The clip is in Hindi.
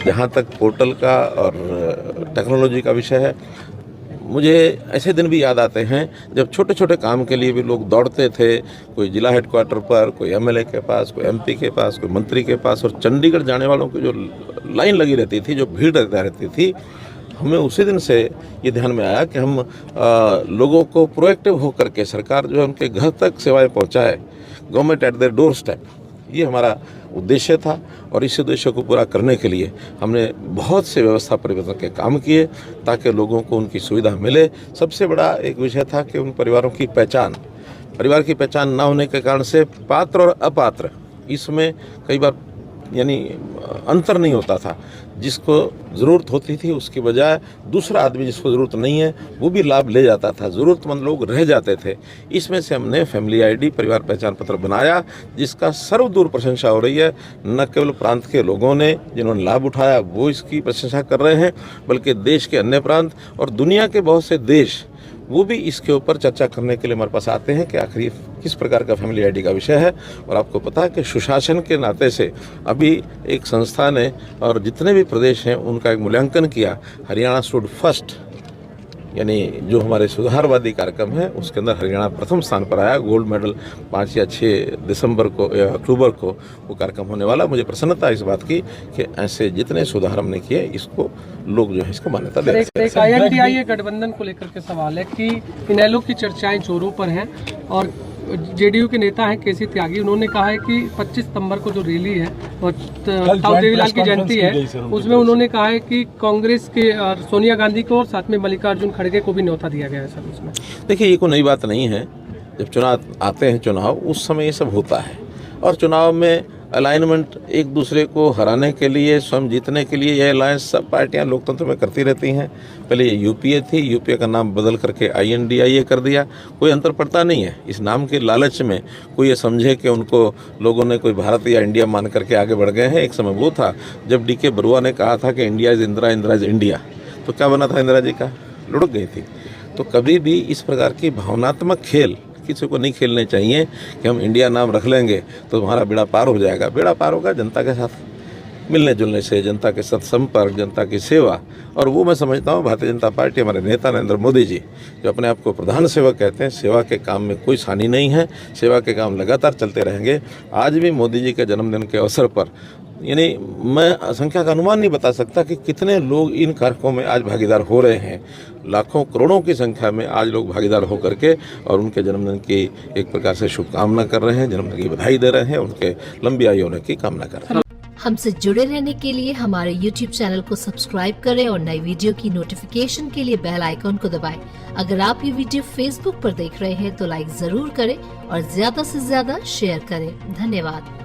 जहाँ तक पोर्टल का और टेक्नोलॉजी का विषय है, मुझे ऐसे दिन भी याद आते हैं जब छोटे छोटे काम के लिए भी लोग दौड़ते थे, कोई जिला हेडक्वार्टर पर, कोई एमएलए के पास, कोई एमपी के पास, कोई मंत्री के पास, और चंडीगढ़ जाने वालों की जो लाइन लगी रहती थी, जो भीड़ रहती थी, हमें उसी दिन से ये ध्यान में आया कि हम लोगों को प्रोएक्टिव होकर के सरकार जो है उनके घर तक सेवाएं पहुंचाए, government at their door step, ये हमारा उद्देश्य था। और इस उद्देश्य को पूरा करने के लिए हमने बहुत से व्यवस्था परिवर्तन के काम किए ताकि लोगों को उनकी सुविधा मिले। सबसे बड़ा एक विषय था कि उन परिवारों की पहचान, परिवार की पहचान ना होने के कारण से पात्र और अपात्र इसमें कई बार यानी अंतर नहीं होता था। जिसको ज़रूरत होती थी उसकी बजाय दूसरा आदमी जिसको ज़रूरत नहीं है वो भी लाभ ले जाता था, ज़रूरतमंद लोग रह जाते थे। इसमें से हमने फैमिली आईडी, परिवार पहचान पत्र बनाया, जिसका सर्वदूर प्रशंसा हो रही है। न केवल प्रांत के लोगों ने जिन्होंने लाभ उठाया वो इसकी प्रशंसा कर रहे हैं, बल्कि देश के अन्य प्रांत और दुनिया के बहुत से देश वो भी इसके ऊपर चर्चा करने के लिए हमारे पास आते हैं कि आखिर किस प्रकार का फैमिली आईडी का विषय है। और आपको पता है कि सुशासन के नाते से अभी एक संस्था ने और जितने भी प्रदेश हैं उनका एक मूल्यांकन किया। हरियाणा स्टूड फर्स्ट, यानी जो हमारे सुधारवादी कार्यक्रम है उसके अंदर हरियाणा प्रथम स्थान पर आया। गोल्ड मेडल 5 या 6 दिसंबर को या अक्टूबर को वो कार्यक्रम होने वाला। मुझे प्रसन्नता इस बात की कि ऐसे जितने सुधार हमने किए इसको लोग जो है इसको मान्यता दे रहे हैं। एक INDIA गठबंधन को लेकर के सवाल है कि इनेलो की चर्चाएं जोरों पर हैं और जेडीयू के नेता हैं केसी त्यागी, उन्होंने कहा है कि 25 सितंबर को जो रैली है और ताऊ देवीलाल की जयंती है उसमें उन्होंने कहा है कि कांग्रेस के सोनिया गांधी को और साथ में मल्लिकार्जुन खड़गे को भी न्योता दिया गया है सर उसमें। देखिए ये कोई नई बात नहीं है, जब चुनाव आते हैं चुनाव उस समय ये सब होता है। और चुनाव में अलाइनमेंट एक दूसरे को हराने के लिए, स्वयं जीतने के लिए यह अलायंस सब पार्टियां लोकतंत्र में करती रहती हैं। पहले ये यूपीए थी, यूपीए का नाम बदल करके INDIA कर दिया। कोई अंतर पड़ता नहीं है। इस नाम के लालच में कोई ये समझे कि उनको लोगों ने कोई भारत या इंडिया मान करके आगे बढ़ गए हैं। एक समय वो था जब DK बरुआ ने कहा था कि India is Indira, Indira is India, तो क्या बना था इंदिरा जी का? लुढ़क गई थी। तो कभी भी इस प्रकार की भावनात्मक खेल किसी को नहीं खेलने चाहिए कि हम इंडिया नाम रख लेंगे तो हमारा बेड़ा पार हो जाएगा। बेड़ा पार होगा जनता के साथ मिलने जुलने से, जनता के साथ संपर्क, जनता की सेवा। और वो मैं समझता हूँ भारतीय जनता पार्टी, हमारे नेता नरेंद्र मोदी जी जो अपने आप को प्रधान सेवक कहते हैं, सेवा के काम में कोई सानी नहीं है, सेवा के काम लगातार चलते रहेंगे। आज भी मोदी जी के जन्मदिन के अवसर पर यानी मैं संख्या का अनुमान नहीं बता सकता कि कितने लोग इन कार्यक्रमों में आज भागीदार हो रहे हैं। लाखों करोड़ों की संख्या में आज लोग भागीदार होकर के और उनके जन्मदिन की एक प्रकार से शुभकामना कर रहे हैं, जन्मदिन की बधाई दे रहे हैं, उनके लंबी आयु होने की कामना कर रहे हैं। हमसे जुड़े रहने के लिए हमारे YouTube चैनल को सब्सक्राइब करें और नई वीडियो की नोटिफिकेशन के लिए बेल आइकॉन को दबाएं। अगर आप ये वीडियो Facebook पर देख रहे हैं तो लाइक जरूर करें और ज्यादा से ज्यादा शेयर करें। धन्यवाद।